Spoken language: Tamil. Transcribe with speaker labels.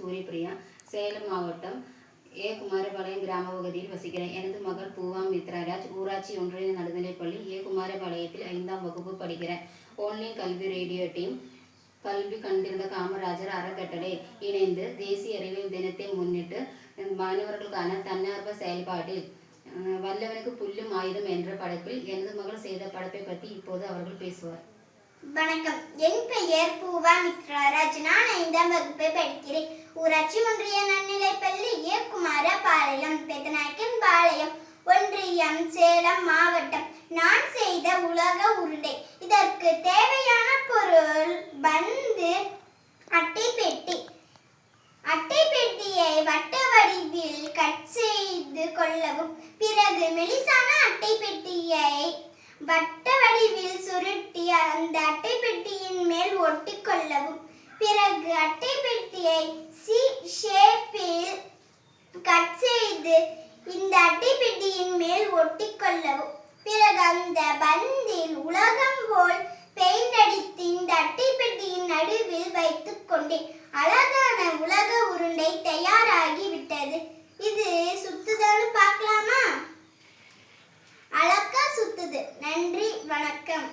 Speaker 1: சூரியபிரியா. சேலம் மாவட்டம் ஏ. குமாரபாளையம் கிராம பகுதியில் வசிக்கிறேன். எனது மகள் பூவா மித்ராராஜ். ஊராட்சி ஒன்றிய நடுநிலைப்பள்ளி ஏ. குமாரபாளையத்தில் 5ஆம் வகுப்பு படிக்கிறேன். ஆன்லைன் கல்வி ரேடியோ டீம், கல்வி கண்திறந்த காமராஜர் அறக்கட்டளை இணைந்து தேசிய அறிவியல் தினத்தை முன்னிட்டு மாணவர்களுக்கான தன்னார்வ செயல்பாட்டில் வல்லவனுக்கு புல்லும் ஆயுதம் என்ற படைப்பில் எனது மகள் செய்த படைப்பை பற்றி இப்போது அவர்கள் பேசுவார்.
Speaker 2: வணக்கம். என் பெயர் பூவா மித்ராராஜ். நான் 5ஆம் வகுப்பை படிக்கிறேன். ஊராட்சி ஒன்றிய நடுநிலைப்பள்ளி ஏ. குமாரபாளையம், பெத்தநாயக்கன்பாளையம் ஒன்றியம், சேலம் மாவட்டம். நான் செய்த உலக உருண்டை. இதற்கு தேவையான பொருள் பந்து, அட்டை பெட்டி. அட்டை பெட்டியை வட்ட வடிவில் கட் செய்து கொள்ளவும். பிறகு மெலிசான அட்டை பெட்டியை வட்ட வடிவில் சுருட்டி அந்த அட்டை பெட்டியின் மேல் ஒட்டி கொள்ளவும். பிறகு அட்டை பெட்டியை சி ஷேப்பில் கட் செய்து இந்த அட்டை பெட்டியின் மேல் ஒட்டி கொள்ளவும். பிறகு அந்த பந்தில் உலகம் போல் பெயிண்ட் அடித்து இந்த அட்டை பெட்டியின் நடுவில் வைத்துக் கொண்டேன். அழகான உலக உருண்டை தயாராகி விட்டது. இது சுத்துதான்னு பார்க்கலாமா? அழகா சுத்துது. நன்றி, வணக்கம்.